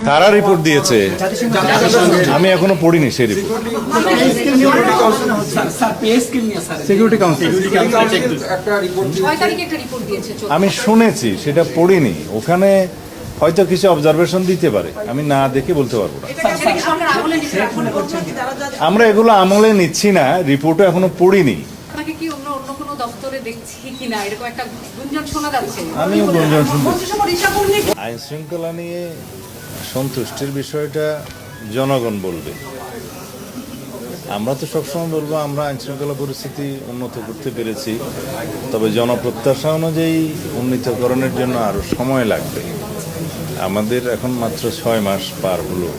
কারা রিপোর্ট দিয়েছে আমি এখনো পড়িনি সেই রিপোর্ট। সিকিউরিটি কাউন্সিল আমি শুনেছি, সেটা পড়িনি। ওখানে হয়তো কিছু অবজারভেশন দিতে পারে, আমি না দেখে বলতে পারবো না। আমরা এগুলো আমলে নিচ্ছি না, রিপোর্টও এখনো পড়িনি। আমিও গুঞ্জন শুনছি। আইন শৃঙ্খলা নিয়ে সন্তুষ্টির বিষয়টা জনগণ বলবে। আমরা তো সবসময় বলবো আমরা আইন শৃঙ্খলা পরিস্থিতি উন্নত করতে পেরেছি, তবে জনপ্রত্যাশা অনুযায়ী উন্নীতকরণের জন্য আরও সময় লাগবে। আমাদের এখন মাত্র 6 মাস পার হলো,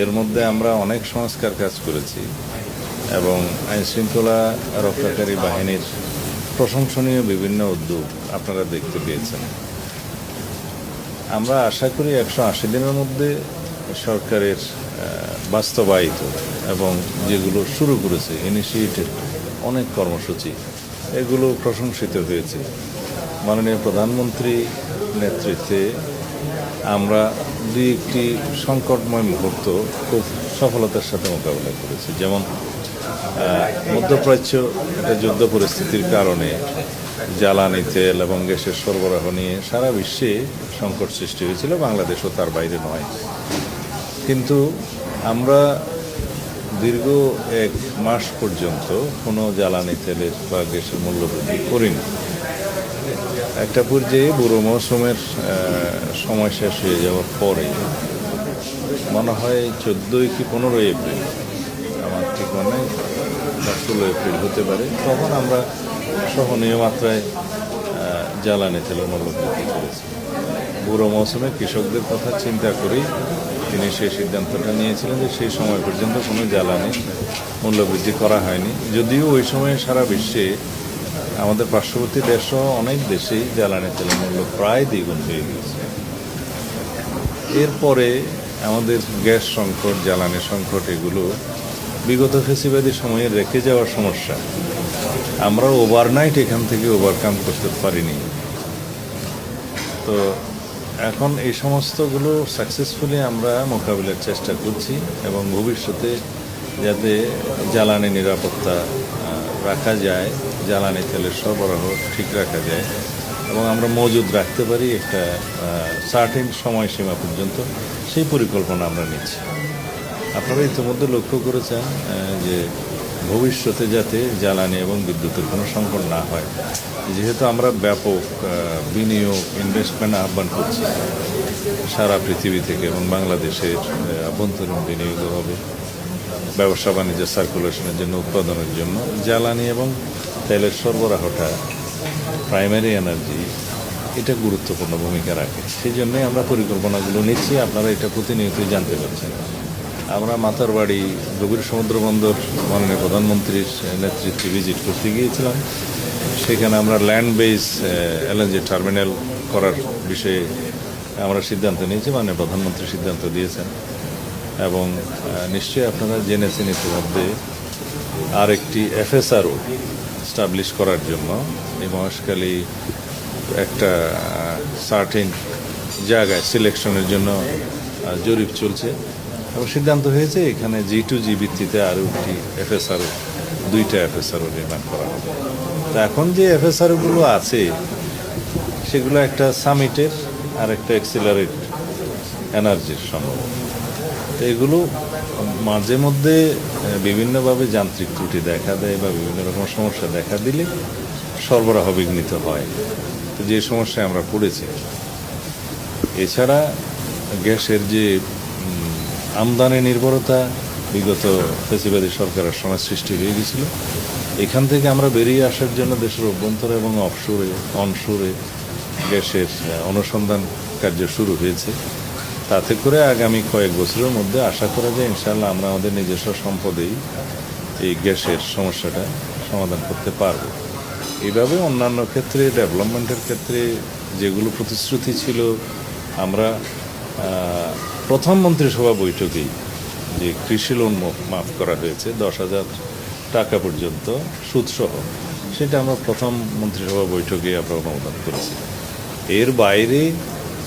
এর মধ্যে আমরা অনেক সংস্কার কাজ করেছি এবং আইন শৃঙ্খলা রক্ষাকারী বাহিনীর প্রশংসনীয় বিভিন্ন উদ্যোগ আপনারা দেখতে পেয়েছেন। আমরা আশা করি 180 দিনের মধ্যে সরকারের বাস্তবায়িত এবং যেগুলো শুরু করেছে ইনিশিয়েটিভ অনেক কর্মসূচি, এগুলো প্রশংসিত হয়েছে। মাননীয় প্রধানমন্ত্রী নেতৃত্বে আমরা দুই একটি সংকটময় মুহূর্ত খুব সফলতার সাথে মোকাবিলা করেছি। যেমন মধ্যপ্রাচ্য একটা যুদ্ধ পরিস্থিতির কারণে জ্বালানি তেল এবং গ্যাসের সরবরাহ নিয়ে সারা বিশ্বে সংকট সৃষ্টি হয়েছিল, বাংলাদেশও তার বাইরে নয়। কিন্তু আমরা দীর্ঘ 1 মাস পর্যন্ত কোনো জ্বালানি তেলের বা গ্যাসের মূল্য বৃদ্ধি করিনি। একটা পর্যায়ে বুড়ো মৌসুমের সময় শেষ হয়ে যাওয়ার পরে মনে হয় 14 কি 15 এপ্রিল, আমার ঠিক মনে হয় 16 এপ্রিল হতে পারে, তখন আমরা সহনীয় মাত্রায় জ্বালানি তেলের মূল্য বৃদ্ধি করেছি। বুড়ো মৌসুমে কৃষকদের কথা চিন্তা করেই তিনি সেই সিদ্ধান্তটা নিয়েছিলেন যে সেই সময় পর্যন্ত কোনো জ্বালানি মূল্য বৃদ্ধি করা হয়নি। যদিও ওই সময়ে সারা বিশ্বে আমাদের পার্শ্ববর্তী দেশসহ অনেক দেশেই জ্বালানি তেলের মূল্য প্রায় দ্বিগুণ হয়ে গেছে। এরপরে আমাদের গ্যাস সংকট, জ্বালানি সংকট, এগুলো বিগত ফেসিবাদী সময়ে রেখে যাওয়ার সমস্যা, আমরা ওভারনাইট এখান থেকে ওভারকাম করতে পারিনি। তো এখন এই সমস্তগুলো সাকসেসফুলি আমরা মোকাবিলার চেষ্টা করছি এবং ভবিষ্যতে যাতে জ্বালানি নিরাপত্তা রাখা যায়, জ্বালানি তেলের সরবরাহ ঠিক রাখা যায় এবং আমরা মজুদ রাখতে পারি একটা সার্টেন সময়সীমা পর্যন্ত, সেই পরিকল্পনা আমরা নিচ্ছি। আপনারা ইতিমধ্যে লক্ষ্য করেছেন যে ভবিষ্যতে যাতে জ্বালানি এবং বিদ্যুতের কোনো সংকট না হয়, যেহেতু আমরা ব্যাপক বিনিয়োগ, ইনভেস্টমেন্ট আহ্বান করছি সারা পৃথিবী থেকে এবং বাংলাদেশের অভ্যন্তরীণ বিনিয়োগ হবে ব্যবসা বাণিজ্য সার্কুলেশনের জন্য, উৎপাদনের জন্য। জ্বালানি এবং তেলের সরবরাহটা, প্রাইমারি এনার্জি, এটা গুরুত্বপূর্ণ ভূমিকা রাখে। সেই জন্যই আমরা পরিকল্পনাগুলো নিচ্ছি, আপনারা এটা প্রতিনিয়তই জানতে পারছেন। আমরা মাতারবাড়ি গভীর সমুদ্র বন্দর মাননীয় প্রধানমন্ত্রীর নেতৃত্বে ভিজিট করতে গিয়েছিলাম। সেখানে আমরা ল্যান্ড বেস এলএনজি টার্মিনাল করার বিষয়ে আমরা সিদ্ধান্ত নিয়েছি, মাননীয় প্রধানমন্ত্রী সিদ্ধান্ত দিয়েছেন। এবং নিশ্চয়ই আপনারা জেনেছেন ইতিমধ্যে আরেকটি এফএসআরও স্টাবলিশ করার জন্য এই মহেশখালী একটা সার্টেন জায়গায় সিলেকশনের জন্য জরিপ চলছে এবং সিদ্ধান্ত হয়েছে এখানে G2G ভিত্তিতে আরও একটি এফএসআরও, 2টা এফএসআরও নির্মাণ করা হবে। তো এখন যে এফএসআরওগুলো আছে সেগুলো একটা সামিটের আর একটা এক্সিলারেট এনার্জির সম্ভব। তো এগুলো মাঝে মধ্যে বিভিন্নভাবে যান্ত্রিক ত্রুটি দেখা দেয় বা বিভিন্ন রকম সমস্যা দেখা দিলে সরবরাহ বিঘ্নিত হয়, তো যে সমস্যায় আমরা পড়েছি। এছাড়া গ্যাসের যে আমদানি নির্ভরতা বিগত ফেসিবাদী সরকারের সময় সৃষ্টি হয়ে গেছিল, এখান থেকে আমরা বেরিয়ে আসার জন্য দেশের অভ্যন্তরে এবং অনশোরে গ্যাসের অনুসন্ধান কার্য শুরু হয়েছে। তাতে করে আগামী কয়েক বছরের মধ্যে আশা করা যায় ইনশাআল্লাহ আমরা আমাদের নিজস্ব সম্পদেই এই গ্যাসের সমস্যাটা সমাধান করতে পারব। এইভাবে অন্যান্য ক্ষেত্রে, ডেভেলপমেন্টের ক্ষেত্রে যেগুলো প্রতিশ্রুতি ছিল, আমরা প্রথম মন্ত্রিসভা বৈঠকেই যে কৃষি লোন মাফ করা হয়েছে 10,000 টাকা পর্যন্ত সুদসহ, সেটা আমরা প্রথম মন্ত্রিসভা বৈঠকে আমরা অনুমোদন করেছি। এর বাইরে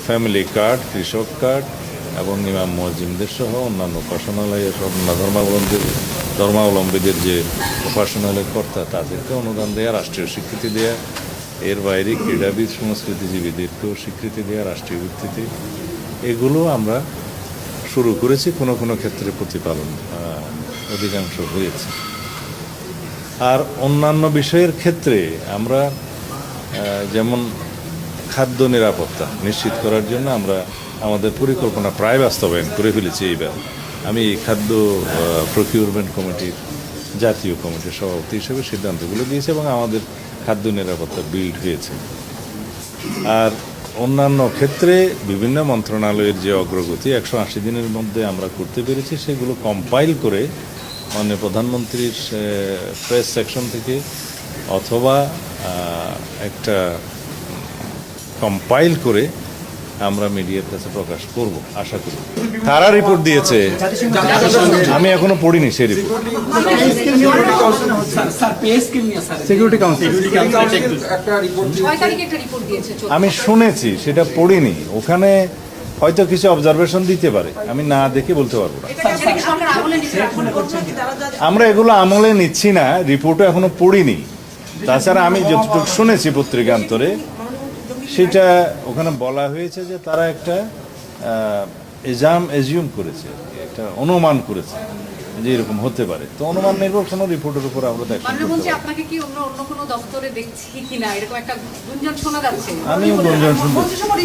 ফ্যামিলি কার্ড, কৃষক কার্ড এবং ইমাম মুয়াজ্জিমদের সহ অন্যান্য উপাসনালয়ের ধর্মাবলম্বীদের যে উপাসনালয়ের কর্তা তাদেরকে অনুদান দেওয়া, রাষ্ট্রীয় স্বীকৃতি দেওয়া, এর বাইরে ক্রীড়াবিদ সংস্কৃতিজীবীদেরকেও স্বীকৃতি দেওয়া রাষ্ট্রীয় ভিত্তিতে, এগুলো আমরা শুরু করেছি। কোনো কোনো ক্ষেত্রে প্রতিপালন অধিকাংশ হয়েছে। আর অন্যান্য বিষয়ের ক্ষেত্রে আমরা যেমন খাদ্য নিরাপত্তা নিশ্চিত করার জন্য আমরা আমাদের পরিকল্পনা প্রায় বাস্তবায়ন করে ফেলেছি এইবার। আমি খাদ্য প্রকিউরমেন্ট কমিটির জাতীয় কমিটির সভাপতি হিসেবে সিদ্ধান্তগুলো দিয়েছি এবং আমাদের খাদ্য নিরাপত্তা বিল্ড হয়েছে। আর অন্যান্য ক্ষেত্রে বিভিন্ন মন্ত্রণালয়ের যে অগ্রগতি 180 দিনের মধ্যে আমরা করতে পেরেছি, সেগুলো কম্পাইল করে মাননীয় প্রধানমন্ত্রীর প্রেস সেকশন থেকে অথবা একটা কম্পাইল করে আমরা মিডিয়ার কাছে প্রকাশ করব আশা করি। তারা রিপোর্ট দিয়েছে, আমি এখনো পড়িনি সেই রিপোর্ট। স্যার পে স্কেল নিয়ে স্যার সিকিউরিটি কাউন্সিল একটা রিপোর্ট 6 তারিখে একটা রিপোর্ট দিয়েছে। আমি শুনেছি, সেটা পড়িনি। ওখানে হয়তো কিছু অবজারভেশন দিতে পারে, আমি না দেখে বলতে পারবো না। এটা কি সরকার আমলে নিচ্ছে? আমরা এগুলো আমলে নিচ্ছি না, রিপোর্টও এখনো পড়িনি। তাছাড়া আমি যতটুকু শুনেছি পত্রিকান্তরে, সেটা ওখানে বলা হয়েছে যে তারা একটা এজিউম করেছে, একটা অনুমান করেছে যে এরকম হতে পারে। তো অনুমান নির্ভর কোনো রিপোর্টের উপর আমরা দেখি। মাননীয় আপনাকে কি অন্য কোনো দপ্তরে দেখছি কিনা এরকম একটা গুঞ্জন শোনা যাচ্ছে। আমিও গুঞ্জন শুনতে